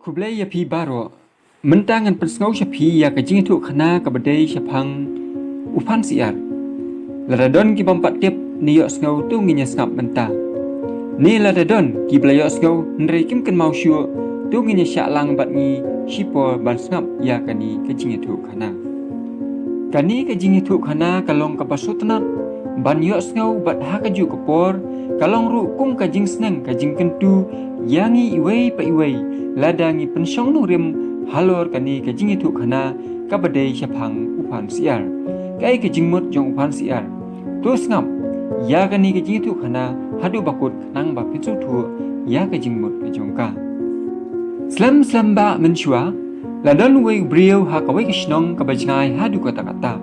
Kublai ya pi baro mentangan pensengau syapi ya kajing tu khana ka badai syapang upan siar ladadon ki bampat tiap ni yok sengau tu nginya sengap menta ni ladadon ki blayok sengau ndrei kim kan mau syu tu nginya syak lang bat ngi sipo ban sengap ya kani kajing tu khana kalong ka basutnat ban yok sengau bat ha kaju kapor kalong ru kum kajing senang kajing kentu yangi iwei pa iwei ladangi pensyong nu rim halor kani kajing itu khana ka badai syapang upan siar kai kajing mut jong upan siar tu sngam ya kani kajing itu khana hadu bakut nang ba pitu thu ya kajing mut ka jong ka slam ba menchua ladon wei brieu ha ka wei kishnong ka bajngai hadu kata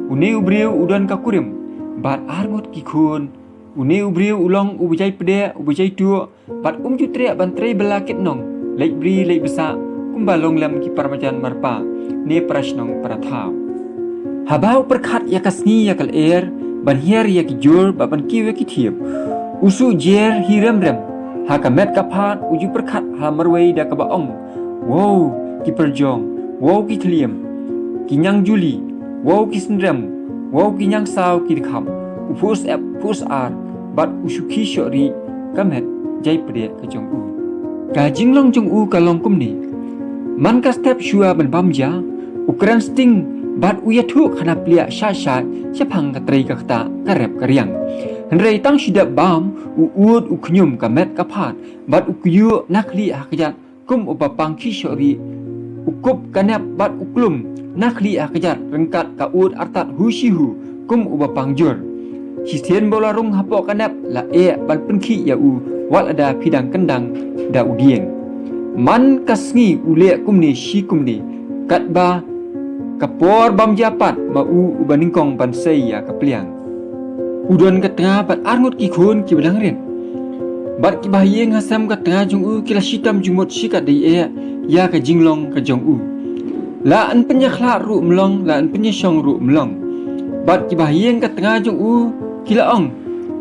uneu brieu udan ka kurim bat armut ki khun uneu brieu ulong ubujai pede ubujai tu bat jutre ban trei belakit nong lek bri lek besa kumbalong lam ki parmajan marpa ne prashnong prathau habau perkhat ya kasni ya kal air ban hier ya ki jur ba ban ki we ki thiep usu jer hiram rem ha ka met ka phat uju perkhat ha marwei da ka ba ong wow ki perjong wow ki thliem ki nyang juli wow ki sindrem wow ki nyang saw ki kham upus ap pus ar bat usu ki shori ka met jai pde ka jong u ka jinglong jong u ka long kum ni man ka step shua ban bamja ukran sting bat uya thu khana plia sha chapang ka trei ka ta ka rep ka riang rei tang shida bam uud uknyum ka met ka phat bat ukyu nakli hakjat kum upapang ki shori ukup kanap bat uklum nakli hakjat rengkat ka ud artat hushihu kum upapang jur Sisen bola rong hapo kanap la ban penki ya u wal ada pidang kendang da udieng man kasngi ule kumni shi kumni katba kapor bam japat ma u ubaningkong bansai ya kapliang udon ka tengah bat arngut ki khun ki badang ren bat ki bahyeng hasam ka tengah jung u kila shitam jumut shikat dei ya ka jinglong ka jong u la an penyakhla ru mlong la an penyashong ru mlong bat ki bahyeng ka tengah jung u kila ong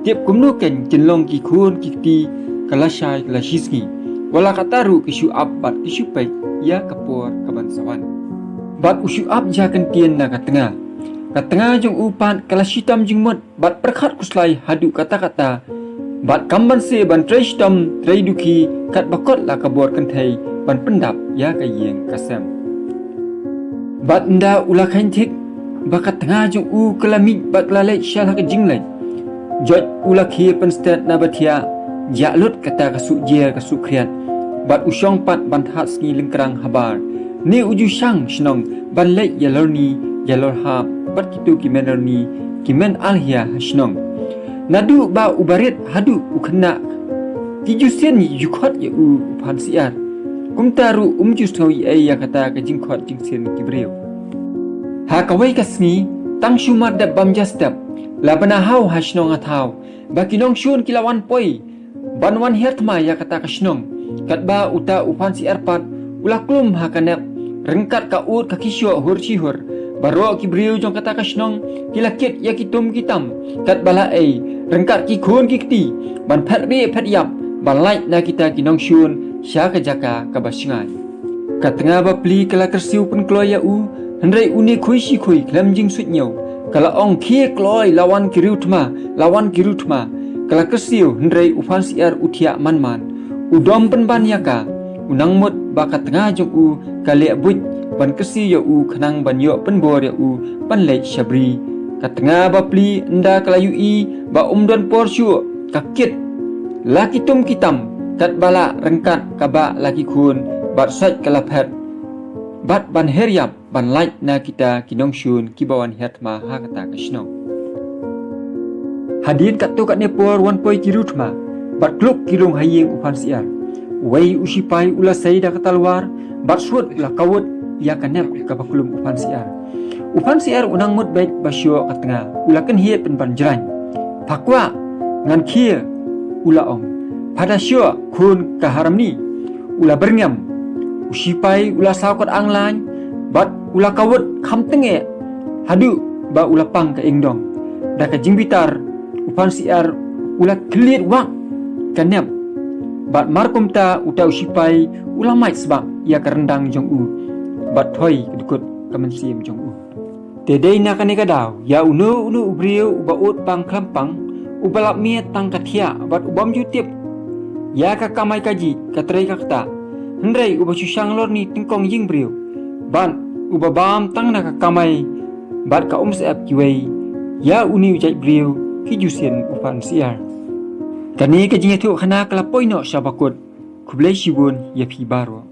tiap kumnu ken jenlong ki khun ki ti kalashai kalashisngi wala kataru ki shu ab bat ki shu pai ya kapor kaban sawan bat ushu ab ja kan tien na ka tengah jong upan kalashitam jingmot bat perkhat kuslai hadu kata-kata bat kamban se ban treistam treiduki kat bakot la kabor kan thai ban pendap ya ka yeng kasam bat nda ula khain thik bakat tengah jong u kalamit bat lalai syal ka jinglai jot ula khi penstat na bathia ja lut kata kasu jer kasu kriat bat usyong pat ban hat sngi lengkrang habar ni uju sang snong ban lek ya lorni ya lor ha bat kitu ki menerni ki men alhia snong nadu ba ubarit hadu ukhna ki jusen yukhot ya u phan siar kumtaru umju soi ai ya kata ka jingkhot jingsen ki breu ha kawai kasni tang shumat da bamjastap labana hau hasnong athau bakinong shun kilawan poi banwan hertma ya kata kasnong katba uta upan si arpat ulaklum hakanep rengkat ka ut ka kisyo hurchihur baro ki briu jong kata kasnong kilakit ya kitum kitam katbala ai rengkat ki khun ki kti ban phat ri phat yap ban lai na kita kinong shun sya ka jaka ka basingai katnga ba pli kala kersiu pen kloya u hendrai uni khui si khui klam jing sut nyau kala ong khie kloi lawan kirutma kala kersiu hendrai ufan siar uthia manman udom penban yaka unang mut bakat tengah jong u kale buj ban kersi ya u khanang ban yo penbor ya u pan lei shabri katengah bapli nda kala ui ba umdon porsyu kakit laki tum kitam kat bala rengkat kaba laki khun bat sat kala phat bat ban heryap ban lait na kita kinong shun kibawan hertma ha kata kasno hadin katu kat nepor wan poi kirutma bat kluk kilung hayeng upan siar wei usipai ula saida katalwar bat suat la kawut ya kanep ka bakulum upan siar unang mut baik basyo katengah ula kan hiet pen banjran pakwa ngan khia ula ong pada syo khun ka haramni ula berngam usipai ula saukot anglan bat ula kawut kham tenge hadu ba ula pang ka engdong da ka jingbitar upan siar ula klit wak kanep bat markom ta utau sipai ulamai sebab ia kerendang jong u bat thoi kedukut kemensiam jong u tedei na kane kadau ya unu ubriu uba ut pang klampang ubalap mie tang kathia bat ubam jutip ya ka kamai kaji katrai kakta hendrai uba susang lor ni tingkong jing briu ban uba bam tang na ka kamai bat ka sep kiwei ya uni ujai briu ki jusien upan siar kani ka jing tu khana kala poino sabakut kublai shibun ya phi baro